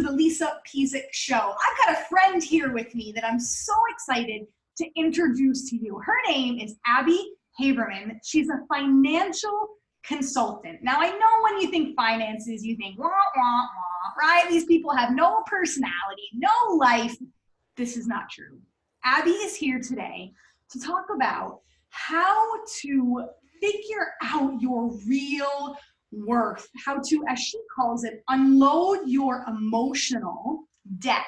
the Lisa Pezik Show. I've got a friend here with me that I'm so excited to introduce to you. Her name is Abby Haberman. She's a financial consultant. Now, I know when you think finances, you think, wah, wah, wah, right? These people have no personality, no life. This is not true. Abby is here today to talk about how to figure out your real worth, how to, as she calls it, unload your emotional debt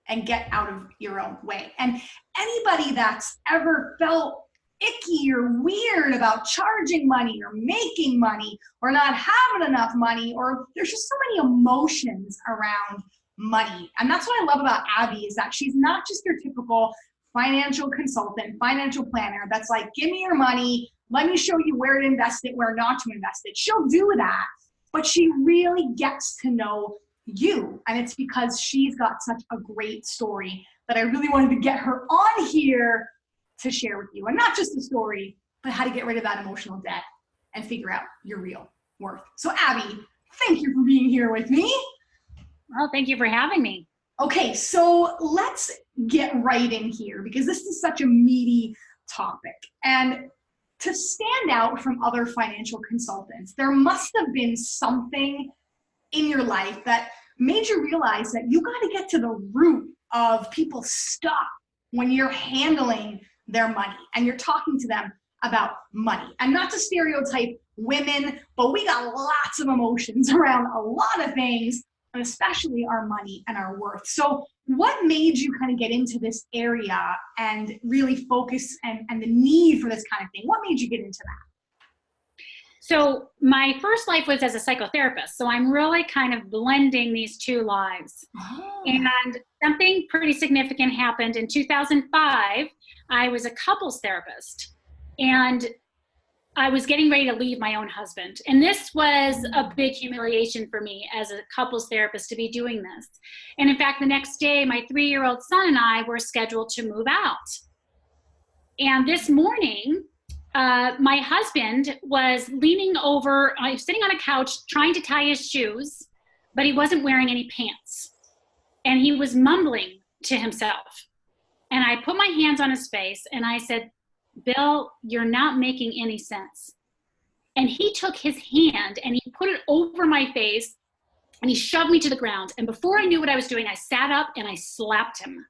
and get out of your own way. And anybody that's ever felt icky or weird about charging money or making money or not having enough money, or there's just so many emotions around money. And that's what I love about Abby, is that she's not just your typical financial consultant, financial planner that's like, give me your money, let me show you where to invest it, where not to invest it. She'll do that, but she really gets to know you. And it's because she's got such a great story that I really wanted to get her on here to share with you. And not just the story, but how to get rid of that emotional debt and figure out your real worth. So Abby, thank you for being here with me. Well, thank you for having me. Okay, so let's get right in here because this is such a meaty topic. And to stand out from other financial consultants, there must have been something in your life that made you realize that you got to get to the root of people's stuff when you're handling their money and you're talking to them about money. And not to stereotype women, but we got lots of emotions around a lot of things, and especially our money and our worth. So what made you kind of get into this area and really focus and the need for this kind of thing? What made you get into that? So my first life was as a psychotherapist. So I'm really kind of blending these two lives. Oh. And something pretty significant happened in 2005. I was a couples therapist and I was getting ready to leave my own husband. And this was a big humiliation for me as a couples therapist to be doing this. And in fact, the next day, my 3-year-old son and I were scheduled to move out. And this morning, my husband was leaning over, I was sitting on a couch trying to tie his shoes, but he wasn't wearing any pants. And he was mumbling to himself. And I put my hands on his face and I said, Bill, you're not making any sense. And he took his hand and he put it over my face and he shoved me to the ground. And before I knew what I was doing, I sat up and I slapped him.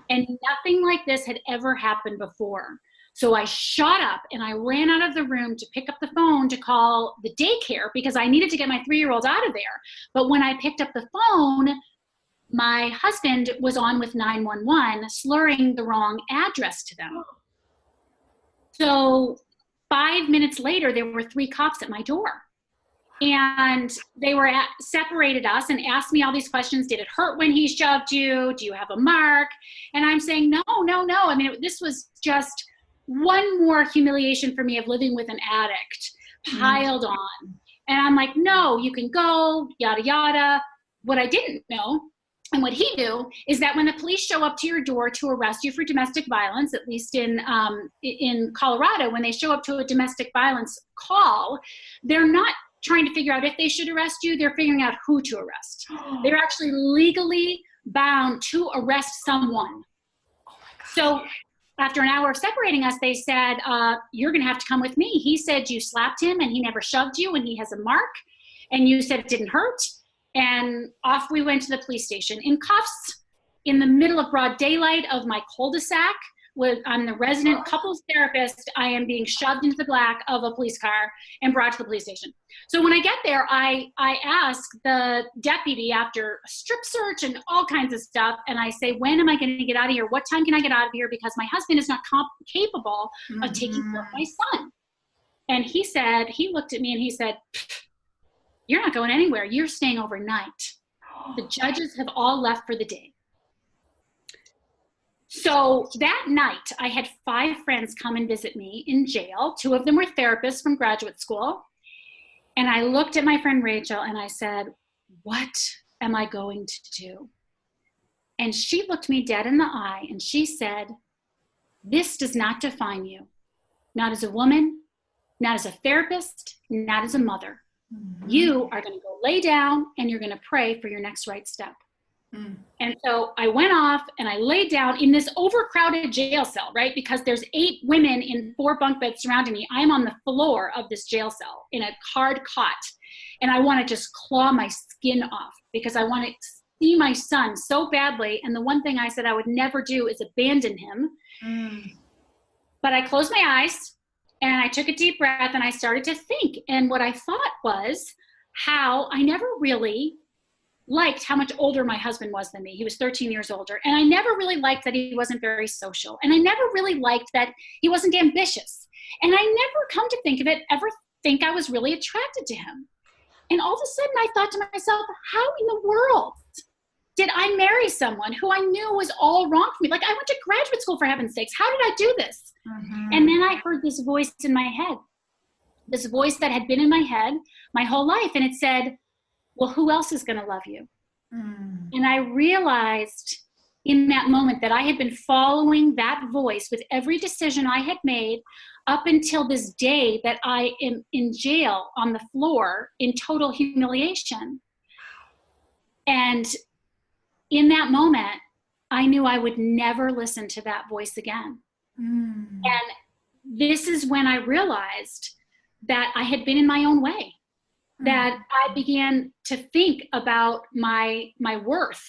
And nothing like this had ever happened before. So I shot up and I ran out of the room to pick up the phone to call the daycare because I needed to get my 3-year-old out of there. But when I picked up the phone, my husband was on with 911, slurring the wrong address to them. So 5 minutes later, there were 3 cops at my door. And they were separated us and asked me all these questions. Did it hurt when he shoved you? Do you have a mark? And I'm saying, no. I mean, this was just one more humiliation for me of living with an addict piled on. And I'm like, no, you can go, yada, yada. What I didn't know, and what he knew, is that when the police show up to your door to arrest you for domestic violence, at least in Colorado, when they show up to a domestic violence call, they're not trying to figure out if they should arrest you, they're figuring out who to arrest. They're actually legally bound to arrest someone. Oh my God. So after an hour of separating us, they said, you're gonna have to come with me. He said you slapped him and he never shoved you and he has a mark, and you said it didn't hurt. And off we went to the police station in cuffs in the middle of broad daylight of my cul-de-sac. I'm the resident couples therapist. I am being shoved into the back of a police car and brought to the police station. So when I get there, I ask the deputy after a strip search and all kinds of stuff. And I say, when am I going to get out of here? What time can I get out of here? Because my husband is not capable of taking care of my son. And he looked at me and he said, you're not going anywhere. You're staying overnight. The judges have all left for the day. So that night, I had 5 friends come and visit me in jail. 2 of them were therapists from graduate school. And I looked at my friend Rachel and I said, what am I going to do? And she looked me dead in the eye and she said, this does not define you. Not as a woman, not as a therapist, not as a mother. You are going to go lay down and you're going to pray for your next right step. And so I went off and I laid down in this overcrowded jail cell, right? Because there's 8 women in 4 bunk beds surrounding me. I'm on the floor of this jail cell in a hard cot. And I want to just claw my skin off because I want to see my son so badly. And the one thing I said I would never do is abandon him. But I closed my eyes and I took a deep breath and I started to think. And what I thought was how I never really liked how much older my husband was than me. He was 13 years older. And I never really liked that he wasn't very social. And I never really liked that he wasn't ambitious. And I never, come to think of it, ever think I was really attracted to him. And all of a sudden I thought to myself, how in the world did I marry someone who I knew was all wrong for me? Like, I went to graduate school, for heaven's sakes. How did I do this? And then I heard this voice in my head, this voice that had been in my head my whole life. And it said, well, who else is going to love you? And I realized in that moment that I had been following that voice with every decision I had made up until this day that I am in jail on the floor in total humiliation. And in that moment, I knew I would never listen to that voice again. And this is when I realized that I had been in my own way, that I began to think about my worth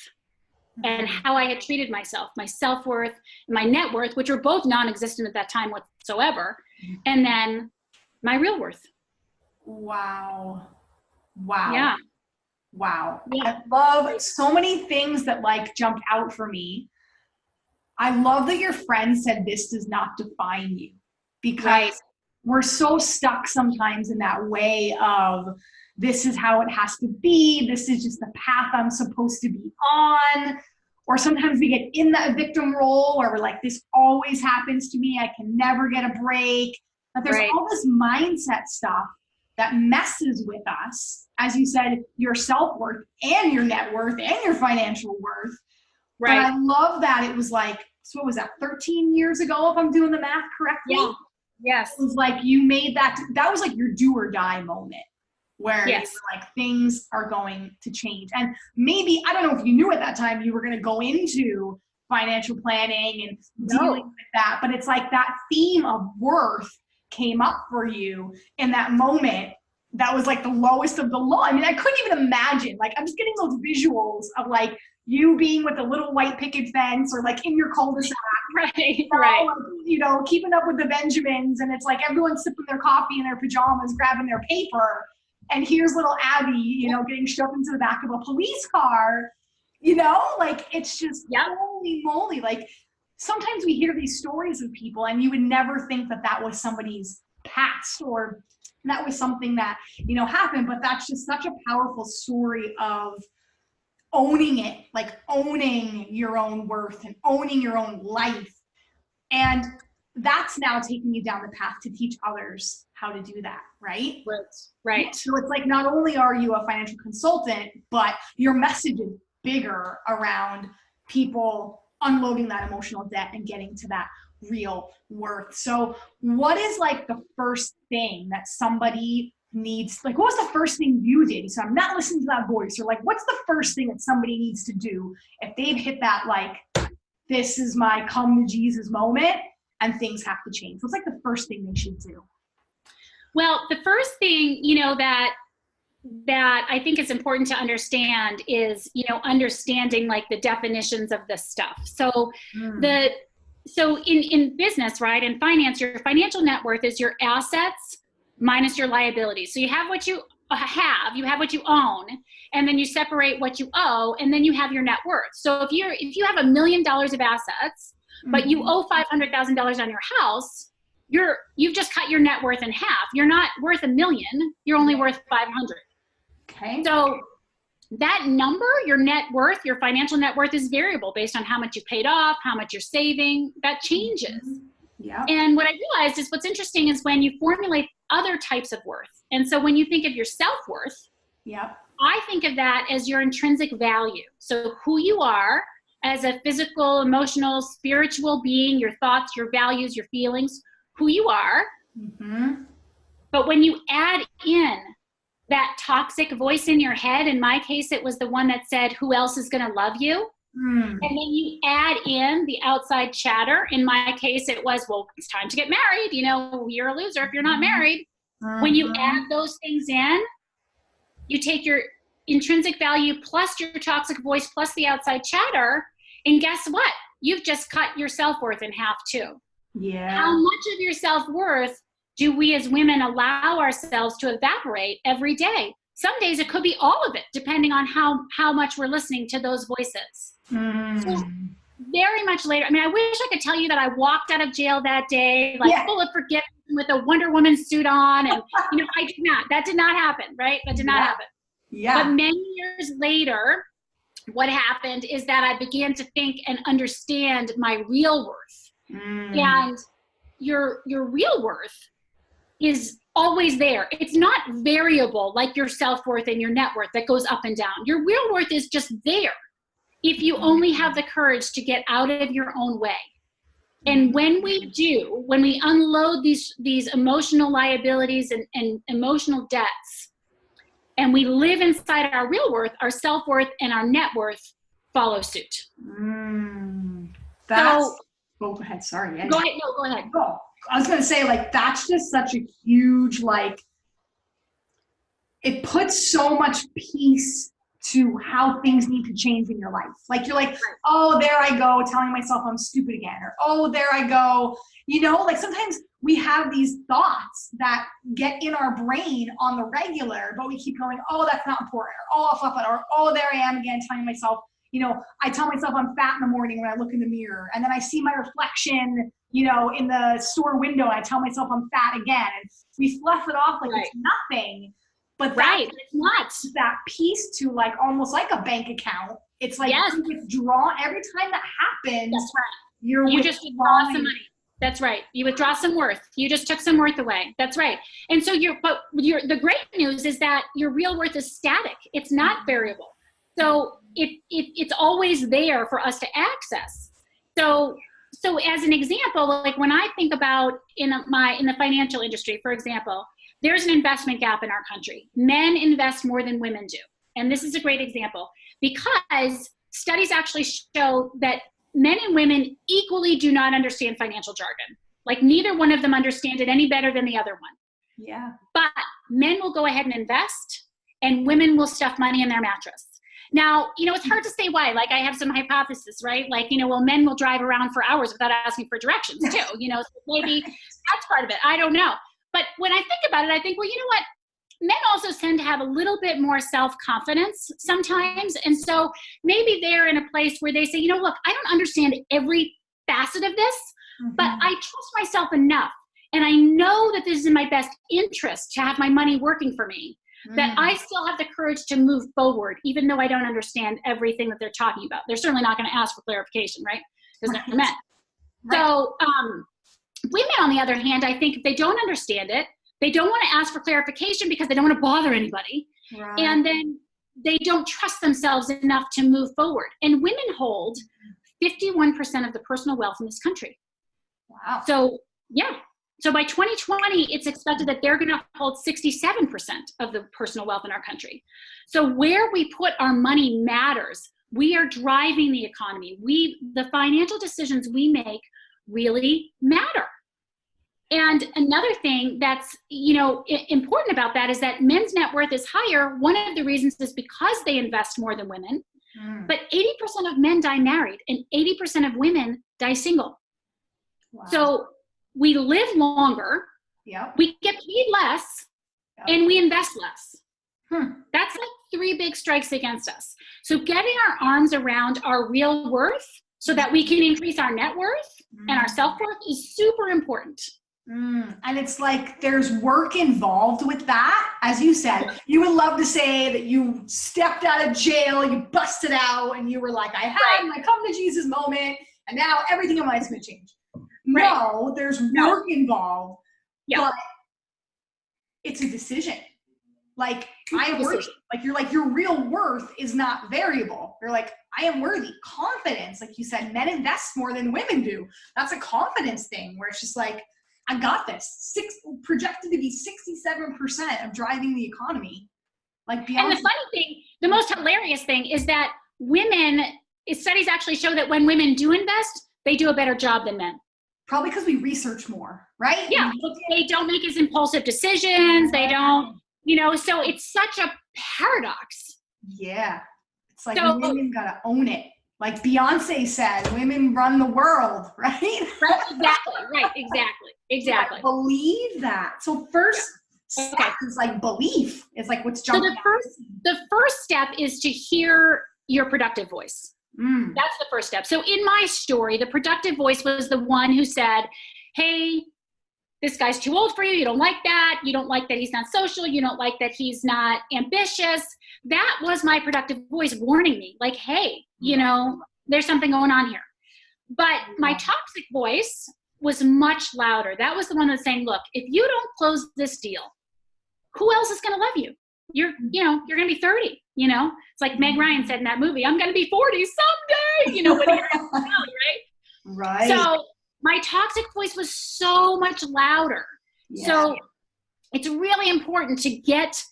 and how I had treated myself, my self-worth, and my net worth, which were both non-existent at that time whatsoever, and then my real worth. Wow. Yeah. Wow. Yeah. I love so many things that like jumped out for me. I love that your friend said this does not define you, because we're so stuck sometimes in that way of this is how it has to be. This is just the path I'm supposed to be on. Or sometimes we get in that victim role where we're like, this always happens to me. I can never get a break. But there's all this mindset stuff that messes with us. As you said, your self-worth and your net worth and your financial worth. But I love that it was like, so what was that, 13 years ago, if I'm doing the math correctly? Yeah. Yes. It was like you made that was like your do or die moment where you were like, things are going to change. And maybe, I don't know if you knew at that time you were going to go into financial planning and dealing with that, but it's like that theme of worth came up for you in that moment. That was like the lowest of the low. I mean, I couldn't even imagine, like, I'm just getting those visuals of like you being with a little white picket fence or like in your cul-de-sac, right, you know, keeping up with the Benjamins, and it's like everyone's sipping their coffee in their pajamas, grabbing their paper, and here's little Abby, you know, getting shoved into the back of a police car, you know, like it's just holy moly. Like sometimes we hear these stories of people and you would never think that that was somebody's past or that was something that, you know, happened, but that's just such a powerful story of owning it, like owning your own worth and owning your own life. And that's now taking you down the path to teach others how to do that, right? Right. So it's like, not only are you a financial consultant, but your message is bigger around people unloading that emotional debt and getting to that real worth. So what is like the first thing that somebody needs, like what was the first thing you did? So I'm not listening to that voice, or like, what's the first thing that somebody needs to do if they've hit that, like, this is my come to Jesus moment and things have to change? What's like the first thing they should do? Well, the first thing, you know, that I think is important to understand is, you know, understanding like the definitions of this stuff. So in business, right, in finance, your financial net worth is your assets minus your liabilities. So you have what you have what you own, and then you separate what you owe, and then you have your net worth. So if you have $1 million of assets, but you owe $500,000 on your house, you've just cut your net worth in half. You're not worth $1 million. You're only worth 500. Okay. So that number, your net worth, your financial net worth, is variable based on how much you paid off, how much you're saving. That changes. Yeah. And what I realized is what's interesting is when you formulate other types of worth. And so when you think of your self-worth, I think of that as your intrinsic value. So who you are as a physical, emotional, spiritual being, your thoughts, your values, your feelings, who you are. But when you add in that toxic voice in your head. In my case, it was the one that said, who else is going to love you? And then you add in the outside chatter. In my case, it was, well, it's time to get married. You know, you're a loser if you're not married. When you add those things in, you take your intrinsic value plus your toxic voice plus the outside chatter, and guess what? You've just cut your self-worth in half too. Yeah. How much of your self-worth do we as women allow ourselves to evaporate every day? Some days it could be all of it, depending on how much we're listening to those voices. So very much later, I mean, I wish I could tell you that I walked out of jail that day, like full of forgiveness with a Wonder Woman suit on. And, you know, I did not. That did not happen, right? That did not happen. Yeah. But many years later, what happened is that I began to think and understand my real worth. And your real worth is always there. It's not variable like your self-worth and your net worth that goes up and down. Your real worth is just there if you only have the courage to get out of your own way. And when we do, when we unload these emotional liabilities and emotional debts, and we live inside our real worth, our self-worth and our net worth follow suit. That's, go ahead, sorry. Go ahead, no, go ahead. Oh, I was gonna say, like, that's just such a huge, like, it puts so much peace to how things need to change in your life. Like, you're like, oh, there I go, telling myself I'm stupid again. Or, oh, there I go. You know, like, sometimes we have these thoughts that get in our brain on the regular, but we keep going, oh, that's not important. Or, oh, fluff it. Or, oh, there I am again, telling myself, you know, I tell myself I'm fat in the morning when I look in the mirror. And then I see my reflection, you know, in the store window, and I tell myself I'm fat again. And we fluff it off like it's nothing. But it's not that piece to, like, almost like a bank account. It's like you withdraw every time that happens. That's right. You just withdraw some money. That's right. You withdraw some worth. You just took some worth away. That's right. And so the great news is that your real worth is static. It's not variable. So it's always there for us to access. So as an example, like, when I think about in the financial industry, for example, there's an investment gap in our country. Men invest more than women do. And this is a great example because studies actually show that men and women equally do not understand financial jargon. Like, neither one of them understand it any better than the other one. Yeah. But men will go ahead and invest, and women will stuff money in their mattress. Now, you know, it's hard to say why. Like, I have some hypothesis, right? Like, you know, well, men will drive around for hours without asking for directions too. You know, so maybe that's part of it. I don't know. But when I think about it, I think, well, you know what? Men also tend to have a little bit more self-confidence sometimes. And so maybe they're in a place where they say, you know, look, I don't understand every facet of this, but I trust myself enough. And I know that this is in my best interest to have my money working for me, that I still have the courage to move forward, even though I don't understand everything that they're talking about. They're certainly not going to ask for clarification, right? Because they're men. So women, on the other hand, I think if they don't understand it, they don't want to ask for clarification because they don't want to bother anybody. Right. And then they don't trust themselves enough to move forward. And women hold 51% of the personal wealth in this country. Wow. So, yeah. So by 2020, it's expected that they're going to hold 67% of the personal wealth in our country. So where we put our money matters. We are driving the economy. The financial decisions we make really matter. And another thing that's, you know, important about that is that men's net worth is higher. One of the reasons is because they invest more than women. But 80% of men die married and 80% of women die single. Wow. So we live longer, we get paid less, and we invest less. That's like 3 big strikes against us. So getting our arms around our real worth so that we can increase our net worth and our self-worth is super important. And it's like there's work involved with that. As you said, you would love to say that you stepped out of jail, you busted out, and you were like, I had my come to Jesus moment, and now everything in my life is going to change. No, there's work involved, but it's a decision. Like, I am worthy. Like, your real worth is not variable. You're like, I am worthy. Confidence, like you said, men invest more than women do. That's a confidence thing where it's just like, I got this. Projected to be 67% of driving the economy. Like Beyonce. And the funny thing, the most hilarious thing is that studies actually show that when women do invest, they do a better job than men. Probably because we research more, right? Yeah, they don't make as impulsive decisions. They don't, so it's such a paradox. Yeah. It's like women gotta own it. Like Beyonce said, women run the world, right? Right, exactly. I believe that. So first step is like belief. It's like what's jumping out. The first step is to hear your productive voice. That's the first step. So in my story, the productive voice was the one who said, hey, this guy's too old for you. You don't like that. You don't like that he's not social. You don't like that he's not ambitious. That was my productive voice warning me, like, hey, there's something going on here. But my toxic voice was much louder. That was the one that's saying, look, if you don't close this deal, who else is going to love you? You're going to be 30, It's like Meg Ryan said in that movie, I'm going to be 40 someday, when you're in the valley, right? Right. So my toxic voice was so much louder. Yeah. So it's really important to get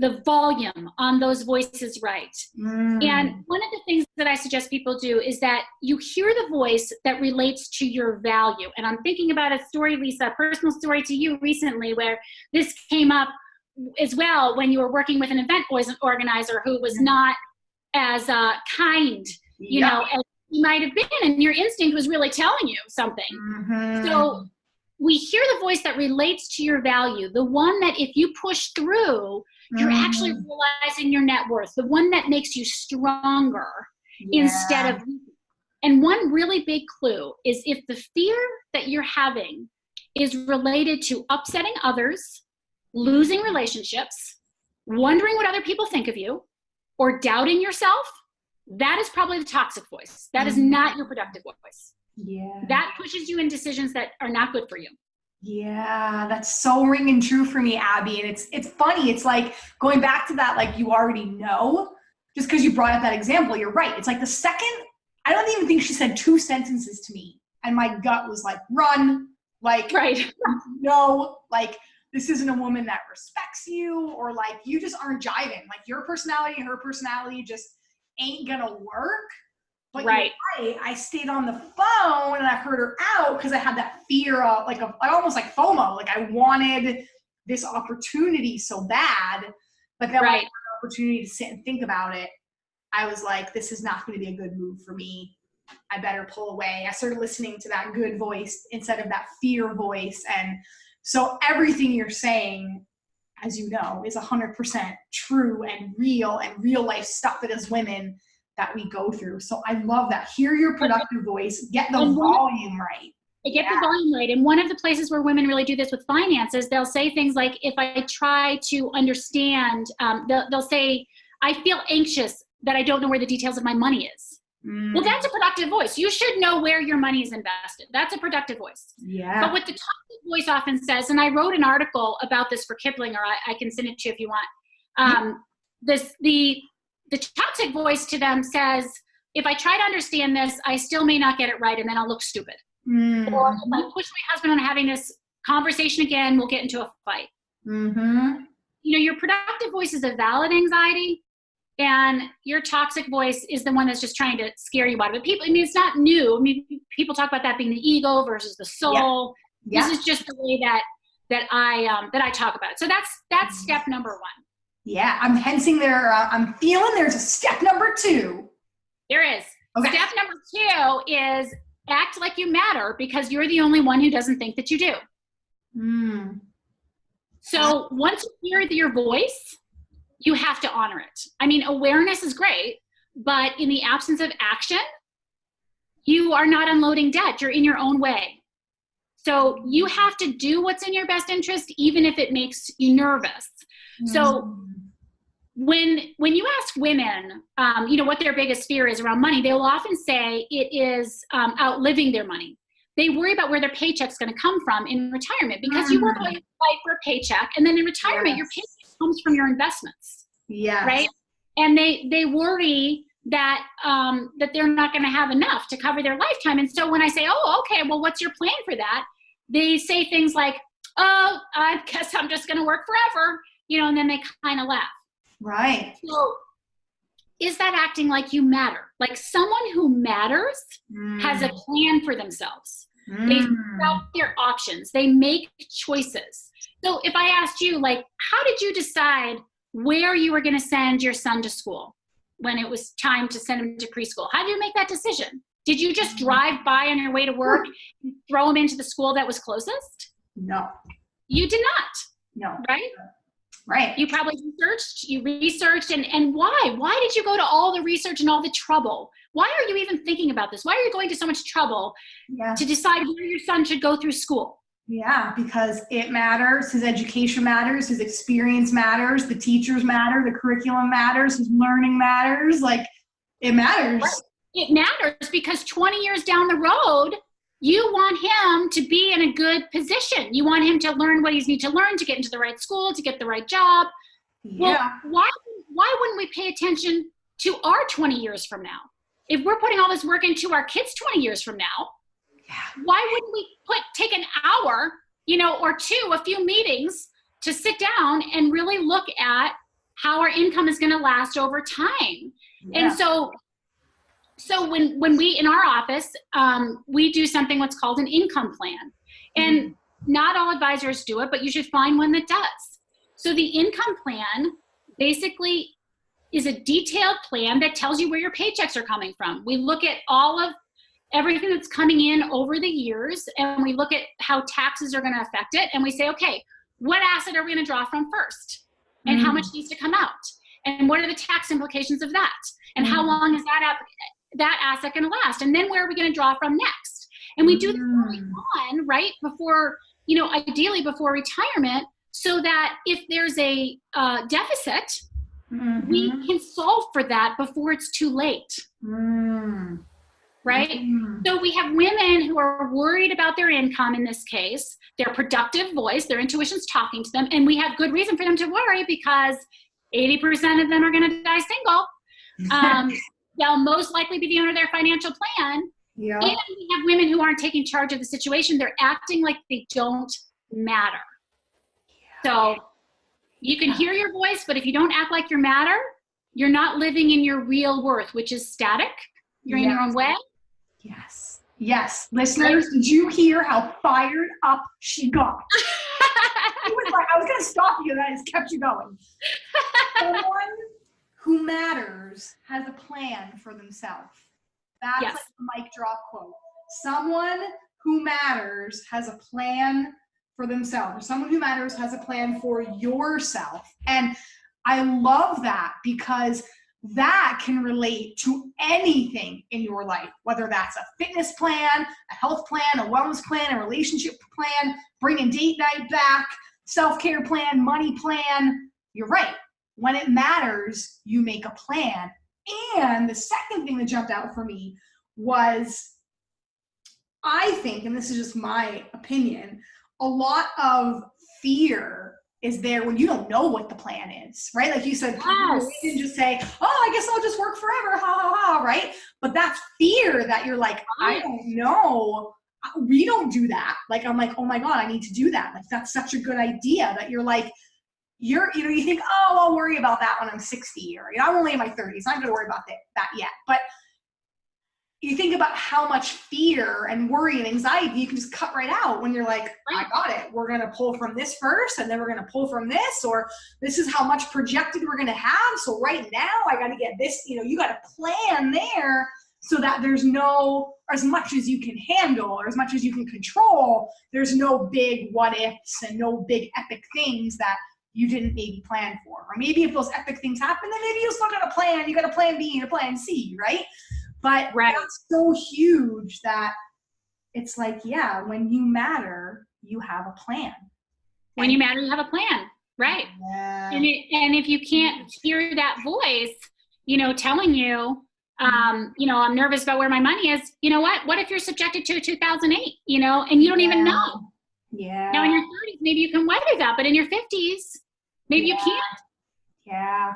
the volume on those voices right. And one of the things that I suggest people do is that you hear the voice that relates to your value. And I'm thinking about a story, Lisa, a personal story to you recently where this came up as well when you were working with an event organizer who was not as kind, as you might have been, and your instinct was really telling you something. So we hear the voice that relates to your value, the one that if you push through, you're actually realizing your net worth, the one that makes you stronger instead of weaker. And one really big clue is if the fear that you're having is related to upsetting others, losing relationships, wondering what other people think of you, or doubting yourself, that is probably the toxic voice. That is not your productive voice. Yeah. That pushes you in decisions that are not good for you. Yeah, that's so ringing true for me, Abby. And it's funny. It's like going back to that, like you already know, just because you brought up that example, you're right. It's like the second, I don't even think she said 2 sentences to me. And my gut was like, run, like, no, like, this isn't a woman that respects you, or like, you just aren't jiving. Like your personality and her personality just ain't gonna work. But you're right. I stayed on the phone and I heard her out because I had that fear of I almost like FOMO. Like I wanted this opportunity so bad, but then when I had the opportunity to sit and think about it, I was like, this is not going to be a good move for me. I better pull away. I started listening to that good voice instead of that fear voice. And so everything you're saying, as you know, is 100% true and real life stuff that as women that we go through. So I love that. Hear your productive voice, get the volume right. Get the volume right. And one of the places where women really do this with finances, they'll say things like, if I try to understand, they'll say, I feel anxious that I don't know where the details of my money is. Well, that's a productive voice. You should know where your money is invested. That's a productive voice. Yeah. But what the toxic voice often says, and I wrote an article about this for Kipling, or I can send it to you if you want. The toxic voice to them says, if I try to understand this, I still may not get it right, and then I'll look stupid. Or if I push my husband on having this conversation again, we'll get into a fight. Your productive voice is a valid anxiety, and your toxic voice is the one that's just trying to scare you out of it. It's not new. People talk about that being the ego versus the soul. This is just the way that I talk about it. So that's step number 1. Yeah, I'm hensing there. I'm feeling there's a step number 2. There is. Okay. Step number 2 is act like you matter because you're the only one who doesn't think that you do. So once you hear your voice, you have to honor it. Awareness is great, but in the absence of action, you are not unloading debt. You're in your own way. So you have to do what's in your best interest, even if it makes you nervous. So when you ask women, what their biggest fear is around money, they will often say it is outliving their money. They worry about where their paycheck's going to come from in retirement because you work all your life for a paycheck, and then in retirement, your paycheck comes from your investments. Yeah. Right. And they worry that they're not going to have enough to cover their lifetime. And so when I say, oh, okay, well, what's your plan for that? They say things like, oh, I guess I'm just going to work forever. And then they kind of laugh. Right. So is that acting like you matter? Like someone who matters has a plan for themselves. They figure out their options. They make choices. So if I asked you, like, how did you decide where you were going to send your son to school when it was time to send him to preschool? How did you make that decision? Did you just drive by on your way to work and throw him into the school that was closest? No. You did not. No. Right? Right. You probably researched, and why? Why did you go to all the research and all the trouble? Why are you even thinking about this? Why are you going to so much trouble to decide where your son should go through school? Yeah, because it matters. His education matters. His experience matters. The teachers matter. The curriculum matters. His learning matters. Like, it matters. Right. It matters because 20 years down the road, you want him to be in a good position. You want him to learn what he needs to learn to get into the right school, to get the right job. Yeah. Well, why wouldn't we pay attention to our 20 years from now? If we're putting all this work into our kids 20 years from now, why wouldn't we take an hour, or two, a few meetings to sit down and really look at how our income is going to last over time? Yeah. And so when we, in our office, we do something what's called an income plan. And not all advisors do it, but you should find one that does. So the income plan basically is a detailed plan that tells you where your paychecks are coming from. We look at all of everything that's coming in over the years, and we look at how taxes are going to affect it. And we say, okay, what asset are we going to draw from first? And how much needs to come out? And what are the tax implications of that? And how long is that asset going to last? And then where are we going to draw from next? And we do this early on, right? Before, ideally before retirement, so that if there's a deficit, we can solve for that before it's too late. Right? So we have women who are worried about their income in this case, their productive voice, their intuition's talking to them, and we have good reason for them to worry because 80% of them are going to die single. They'll most likely be the owner of their financial plan. Yeah. And we have women who aren't taking charge of the situation. They're acting like they don't matter. So you can hear your voice, but if you don't act like you matter, you're not living in your real worth, which is static. You're in your own way. Yes. Yes. Listeners, did you hear how fired up she got? She was like, I was going to stop you, and I just kept you going. Someone who matters has a plan for themselves. That's like a mic drop quote. Someone who matters has a plan for themselves. Or someone who matters has a plan for yourself. And I love that because that can relate to anything in your life, whether that's a fitness plan, a health plan, a wellness plan, a relationship plan, bringing date night back, self-care plan, money plan. You're right. When it matters, you make a plan. And the second thing that jumped out for me was, I think, and this is just my opinion, a lot of fear is there when you don't know what the plan is, right? Like you said, you can just say, oh, I guess I'll just work forever, ha, ha, ha, right? But that's fear that you're like, I don't know. We don't do that. Like, I'm like, oh my God, I need to do that. Like, that's such a good idea that you're like, you think, oh, I'll worry about that when I'm 60, or I'm only in my 30s. I'm not going to worry about that yet. But you think about how much fear and worry and anxiety you can just cut right out when you're like, I got it. We're going to pull from this first, and then we're going to pull from this, or this is how much projected we're going to have. So right now I got to get this, you got to plan there so that there's no, as much as you can handle or as much as you can control, there's no big what ifs and no big epic things that you didn't maybe plan for. Or maybe if those epic things happen, then maybe you still got a plan. You got a plan B and a plan C, right? But that's so huge that it's like, yeah, when you matter, you have a plan. When you matter, you have a plan, right? Yeah. And if you can't hear that voice, telling you, I'm nervous about where my money is, you know what? What if you're subjected to a 2008, and you don't even know? Yeah. Now in your 30s, maybe you can weather that, but in your 50s, maybe you can't. Yeah.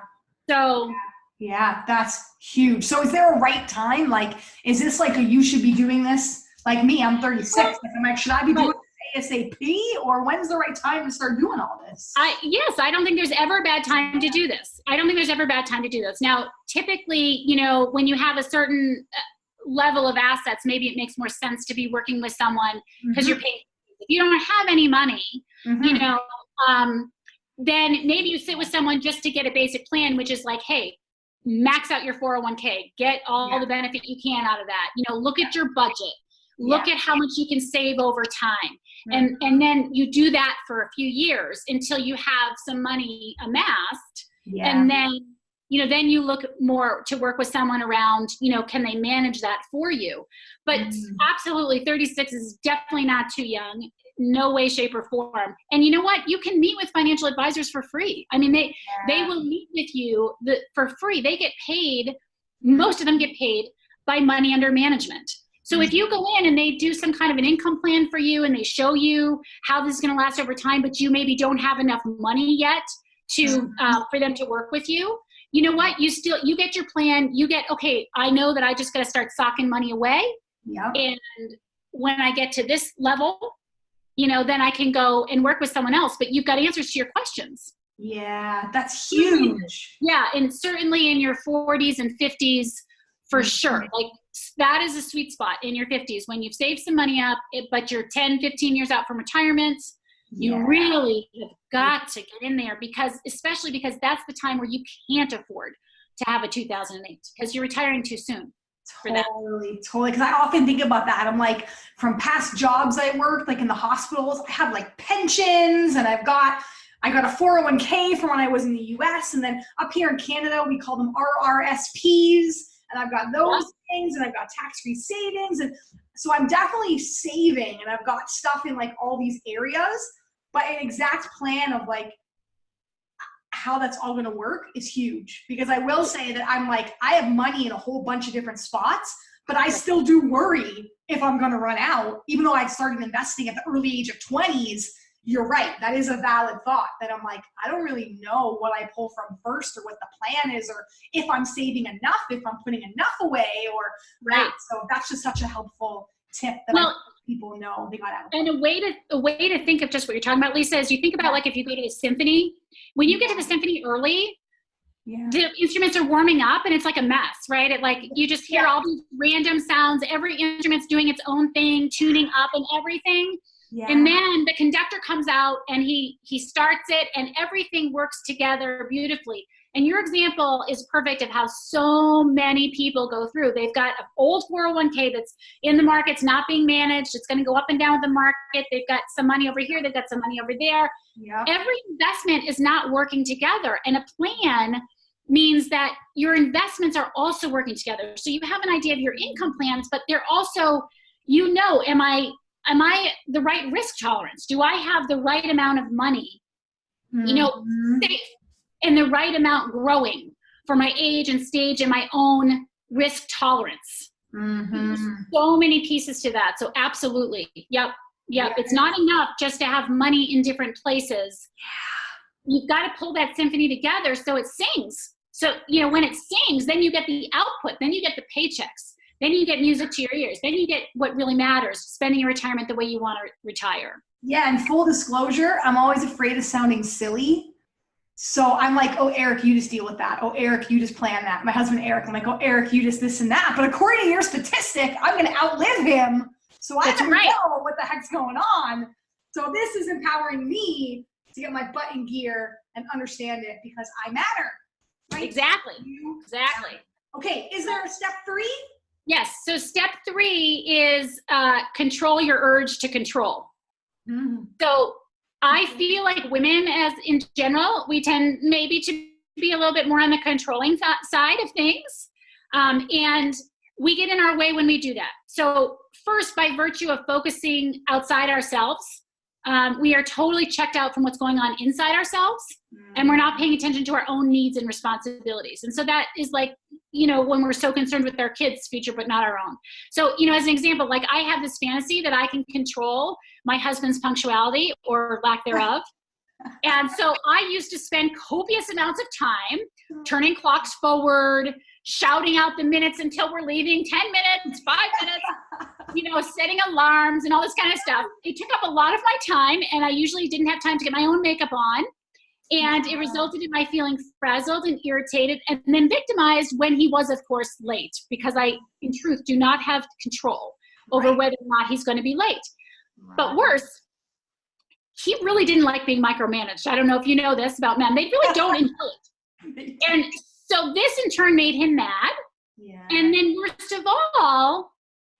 So. Yeah, that's huge. So is there a right time? Like, is this like you should be doing this? Like me, I'm 36. Like, should I be doing this ASAP, or when's the right time to start doing all this? Yes, I don't think there's ever a bad time to do this. I don't think there's ever a bad time to do this. Now, typically, when you have a certain level of assets, maybe it makes more sense to be working with someone because you're paying. If you don't have any money, then maybe you sit with someone just to get a basic plan, which is like, hey, max out your 401k, get all the benefit you can out of that. Look at your budget, look at how much you can save over time. And then you do that for a few years until you have some money amassed. And then, then you look more to work with someone around, can they manage that for you? But absolutely 36 is definitely not too young. No way, shape, or form. And you know what? You can meet with financial advisors for free. I mean, they will meet with you for free. They get paid. Most of them get paid by money under management. So if you go in and they do some kind of an income plan for you and they show you how this is going to last over time, but you maybe don't have enough money yet to for them to work with you, you know what? You get your plan. You get, okay, I know that I just got to start socking money away. And when I get to this level, then I can go and work with someone else, but you've got answers to your questions. Yeah, that's huge. Yeah, and certainly in your 40s and 50s, for sure. Like, that is a sweet spot in your 50s when you've saved some money up, but you're 10, 15 years out from retirement. You really have got to get in there especially because that's the time where you can't afford to have a 2008 because you're retiring too soon. Totally. Because I often think about that. I'm like, from past jobs I worked, like in the hospitals, I have like pensions, and I got a 401k from when I was in the US, and then up here in Canada, we call them RRSPs, and I've got those things, and I've got tax-free savings, and so I'm definitely saving, and I've got stuff in like all these areas, but an exact plan of like how that's all going to work is huge, because I will say that I'm like, I have money in a whole bunch of different spots, but I still do worry if I'm going to run out, even though I started investing at the early age of 20s. You're right. That is a valid thought that I'm like, I don't really know what I pull from first or what the plan is, or if I'm saving enough, if I'm putting enough away or that. So that's just such a helpful tip that I think people know they got out. And a way to think of just what you're talking about, Lisa, is you think about like if you go to a symphony, when you get to the symphony early, the instruments are warming up and it's like a mess, right? You just hear all these random sounds. Every instrument's doing its own thing, tuning up and everything. And then the conductor comes out and he starts it and everything works together beautifully. And your example is perfect of how so many people go through. They've got an old 401k that's in the market, it's not being managed. It's going to go up and down with the market. They've got some money over here. They've got some money over there. Every investment is not working together. And a plan means that your investments are also working together. So you have an idea of your income plans, but they're also, am I the right risk tolerance? Do I have the right amount of money, safe, and the right amount growing for my age and stage and my own risk tolerance? There's so many pieces to that. So absolutely. Yep. It's not enough just to have money in different places. You've got to pull that symphony together so it sings. So, when it sings, then you get the output, then you get the paychecks. Then you get music to your ears. Then you get what really matters, spending your retirement the way you want to retire. Yeah, and full disclosure, I'm always afraid of sounding silly. So I'm like, oh, Eric, you just deal with that. Oh, Eric, you just plan that. My husband, Eric, I'm like, oh, Eric, you just this and that. But according to your statistic, I'm going to outlive him. So I don't know what the heck's going on. So this is empowering me to get my butt in gear and understand it because I matter. Right? Exactly. Okay, is there a step 3? Yes. So step 3 is control your urge to control. So I feel like women, as in general, we tend maybe to be a little bit more on the controlling side of things. And we get in our way when we do that. So first, by virtue of focusing outside ourselves, we are totally checked out from what's going on inside ourselves, and we're not paying attention to our own needs and responsibilities. And so that is like, when we're so concerned with our kids' future, but not our own. So, as an example, like I have this fantasy that I can control my husband's punctuality or lack thereof. And so I used to spend copious amounts of time turning clocks forward, shouting out the minutes until we're leaving, 10 minutes, 5 minutes, setting alarms and all this kind of stuff. It took up a lot of my time, and I usually didn't have time to get my own makeup on. And it resulted in my feeling frazzled and irritated and then victimized when he was, of course, late, because I, in truth, do not have control over whether or not he's going to be late. But worse, he really didn't like being micromanaged. I don't know if you know this about men. They really don't enjoy it. And so this in turn made him mad. Yeah. And then worst of all,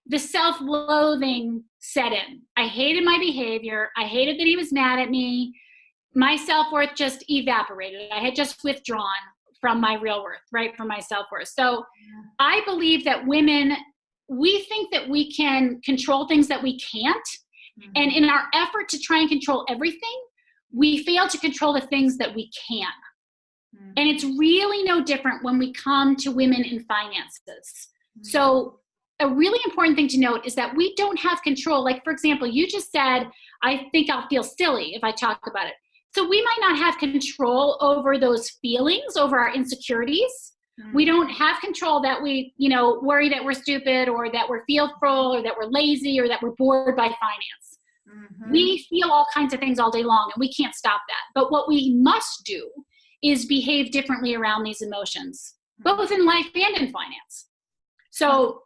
the self-loathing set in. I hated my behavior. I hated that he was mad at me. My self-worth just evaporated. I had just withdrawn from my real worth, right? From my self-worth. So I believe that women, we think that we can control things that we can't. And in our effort to try and control everything, we fail to control the things that we can. And it's really no different when we come to women in finances. So a really important thing to note is that we don't have control. Like, for example, you just said, I think I'll feel silly if I talk about it. So we might not have control over those feelings, over our insecurities. We don't have control that we, worry that we're stupid or that we're fearful or that we're lazy or that we're bored by finance. We feel all kinds of things all day long, and we can't stop that. But what we must do is behave differently around these emotions, both in life and in finance. So,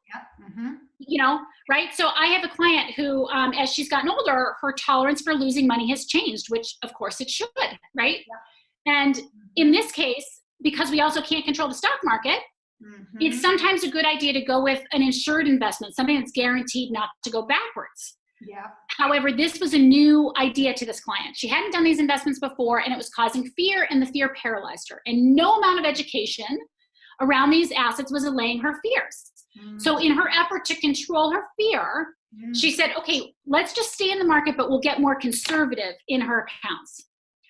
right? So I have a client who, as she's gotten older, her tolerance for losing money has changed, which of course it should, right? And in this case, because we also can't control the stock market, it's sometimes a good idea to go with an insured investment, something that's guaranteed not to go backwards. However, this was a new idea to this client. She hadn't done these investments before, and it was causing fear, and the fear paralyzed her. And no amount of education around these assets was allaying her fears. So in her effort to control her fear, she said, okay, let's just stay in the market, but we'll get more conservative in her accounts.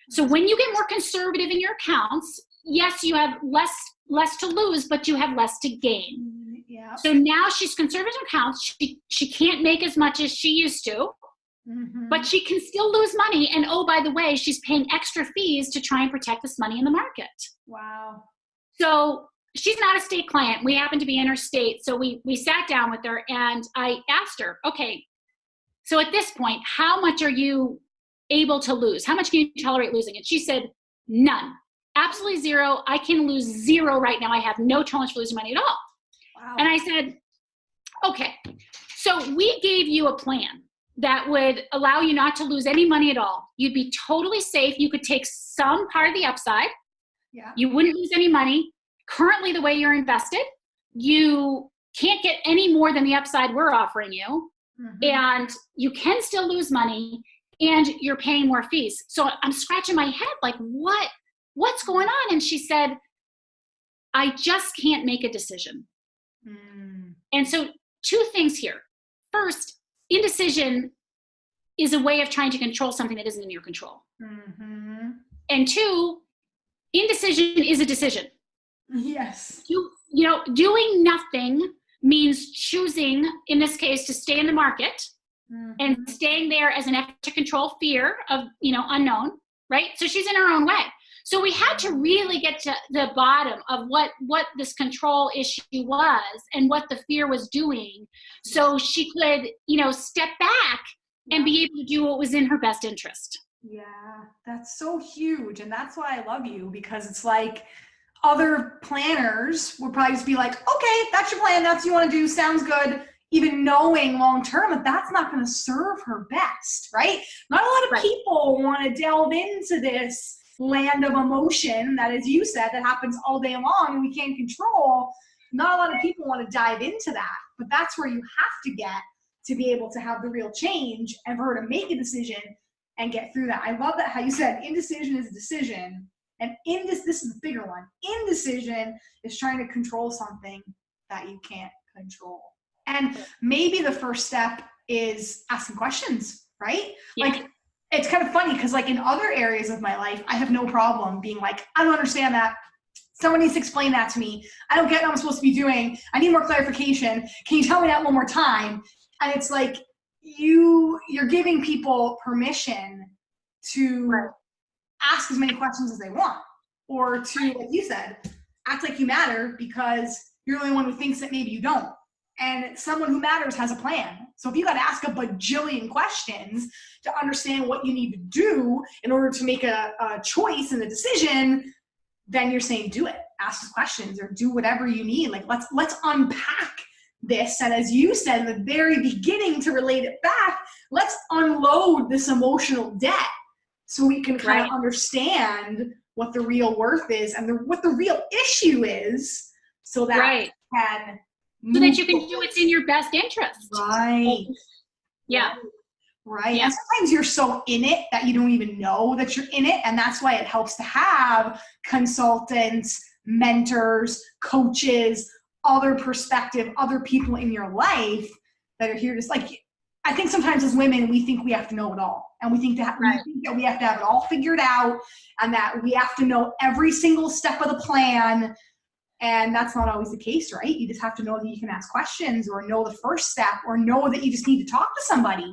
So when you get more conservative in your accounts, yes, you have less to lose, but you have less to gain. So now she's conservative in accounts. She can't make as much as she used to, but she can still lose money. And oh, by the way, she's paying extra fees to try and protect this money in the market. Wow. So she's not a state client. We happen to be in her state. So we sat down with her and I asked her, okay, so at this point, how much are you able to lose? How much can you tolerate losing? And she said, none. Absolutely zero. I can lose zero right now. I have no tolerance for losing money at all. Wow. And I said, okay, so we gave you a plan that would allow you not to lose any money at all. You'd be totally safe. You could take some part of the upside. You wouldn't lose any money. Currently, the way you're invested, you can't get any more than the upside we're offering you. And you can still lose money, and you're paying more fees. So I'm scratching my head like, what's going on? And she said, I just can't make a decision. And so 2 things here. First, indecision is a way of trying to control something that isn't in your control. And 2, indecision is a decision. Yes. Doing nothing means choosing, in this case, to stay in the market and staying there as an effort to control fear of, unknown, right? So she's in her own way. So we had to really get to the bottom of what this control issue was and what the fear was doing, so she could, step back and be able to do what was in her best interest. Yeah, that's so huge. And that's why I love you, because it's like other planners would probably just be like, okay, that's your plan. That's what you want to do. Sounds good. Even knowing long-term that that's not going to serve her best, right? Not a lot of people want to delve into this land of emotion that, as you said, that happens all day long and we can't control. Not a lot of people want to dive into that, but that's where you have to get to be able to have the real change and for her to make a decision and get through that. I love that how you said indecision is a decision, and this is the bigger one. Indecision is trying to control something that you can't control. And maybe the first step is asking questions, right? Like, it's kind of funny because like in other areas of my life, I have no problem being like, I don't understand that. Someone needs to explain that to me. I don't get what I'm supposed to be doing. I need more clarification. Can you tell me that one more time? And it's like you're giving people permission to ask as many questions as they want, or to, like you said, act like you matter because you're the only one who thinks that maybe you don't. And someone who matters has a plan. So if you got to ask a bajillion questions to understand what you need to do in order to make a choice and a decision, then you're saying do it. Ask the questions or do whatever you need. Like let's unpack this. And as you said in the very beginning, to relate it back, let's unload this emotional debt so we can kind of understand what the real worth is and what the real issue is, so that we can so that you can do what's in your best interest. Right. Yeah. Right. Yeah. And sometimes you're so in it that you don't even know that you're in it. And that's why it helps to have consultants, mentors, coaches, other perspective, other people in your life that are here. Just like, I think sometimes as women, we think we have to know it all. And we think that, we have to have it all figured out and that we have to know every single step of the plan. And that's not always the case, right? You just have to know that you can ask questions or know the first step or know that you just need to talk to somebody.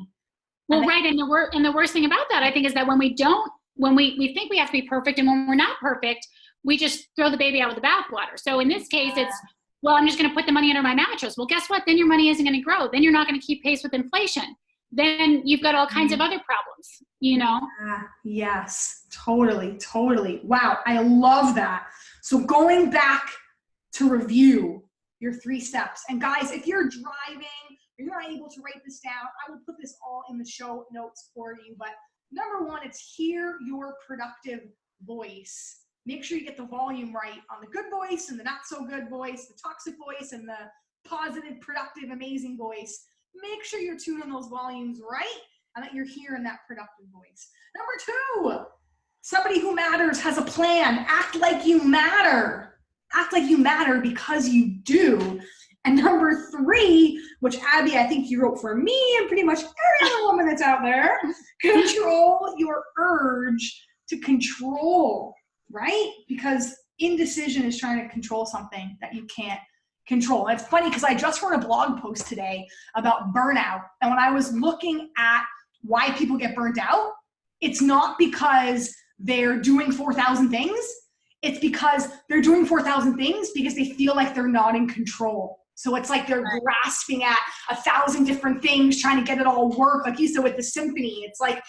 Well, right. And the worst thing about that, I think, is that when we think we have to be perfect, and when we're not perfect, we just throw the baby out with the bathwater. So in this case, it's, well, I'm just going to put the money under my mattress. Well, guess what? Then your money isn't going to grow. Then you're not going to keep pace with inflation. Then you've got all kinds of other problems, you know? Yes, totally, totally. Wow, I love that. So going back to review your 3 steps. And guys, if you're driving or you're not able to write this down, I will put this all in the show notes for you. But number 1, it's hear your productive voice. Make sure you get the volume right on the good voice and the not so good voice, the toxic voice and the positive, productive, amazing voice. Make sure you're tuning those volumes right and that you're hearing that productive voice. Number 2, somebody who matters has a plan. Act like you matter. Act like you matter because you do. And number 3, which Abby, I think you wrote for me and pretty much every other woman that's out there, control your urge to control, right? Because indecision is trying to control something that you can't control. And it's funny because I just wrote a blog post today about burnout. And when I was looking at why people get burnt out, it's not because they're doing 4,000 things. It's because they're doing 4,000 things because they feel like they're not in control. So it's like they're grasping at 1,000 different things, trying to get it all work. Like you said with the symphony, it's like,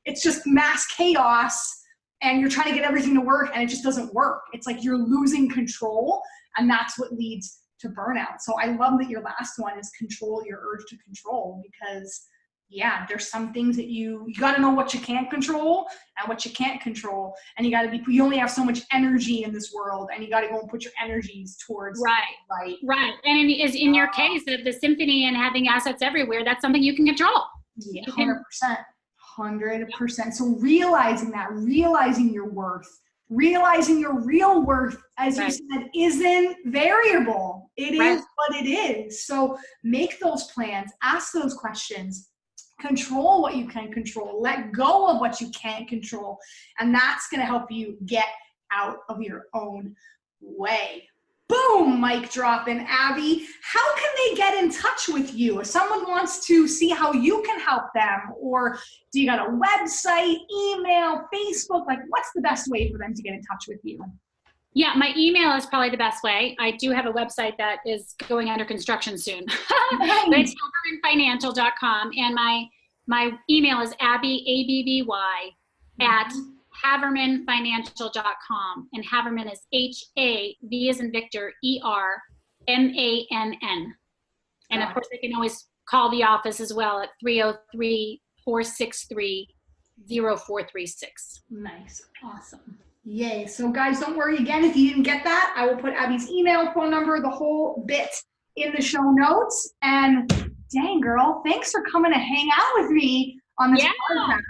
it's just mass chaos and you're trying to get everything to work and it just doesn't work. It's like you're losing control and that's what leads to burnout. So I love that your last one is control your urge to control, because there's some things that you got to know what you can't control and what you can't control. And you only have so much energy in this world and you got to go and put your energies towards. Right. And in your case of the symphony and having assets everywhere, that's something you can control. Yeah, 100%. So realizing your worth, realizing your real worth, as you said, isn't variable. It is what it is. So make those plans, ask those questions, control what you can control, let go of what you can't control. And that's going to help you get out of your own way. Boom, mic drop. And Abby, how can they get in touch with you? If someone wants to see how you can help them, or do you got a website, email, Facebook? Like, what's the best way for them to get in touch with you? Yeah, my email is probably the best way. I do have a website that is going under construction soon. But it's havermanfinancial.com, and my email is Abby, ABBY, at havermanfinancial.com, and Haverman is HAV as in Victor, ERMANN. And of course, they can always call the office as well at 303-463-0436. Nice. Awesome. Yay. So guys, don't worry again if you didn't get that. I will put Abby's email, phone number, the whole bit in the show notes. And dang, girl, thanks for coming to hang out with me on this podcast.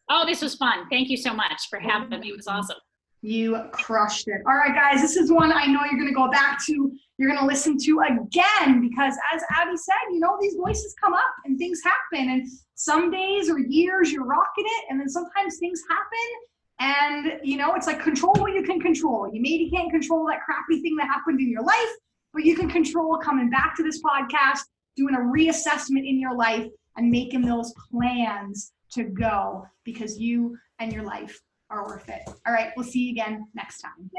Oh, this was fun. Thank you so much for having me. It was awesome. You crushed it. All right, guys, this is one I know you're going to go back to. You're going to listen to again, because as Abby said, these voices come up and things happen. And some days or years you're rocking it. And then sometimes things happen. And, it's like control what you can control. You maybe can't control that crappy thing that happened in your life, but you can control coming back to this podcast, doing a reassessment in your life and making those plans to go, because you and your life are worth it. All right, we'll see you again next time.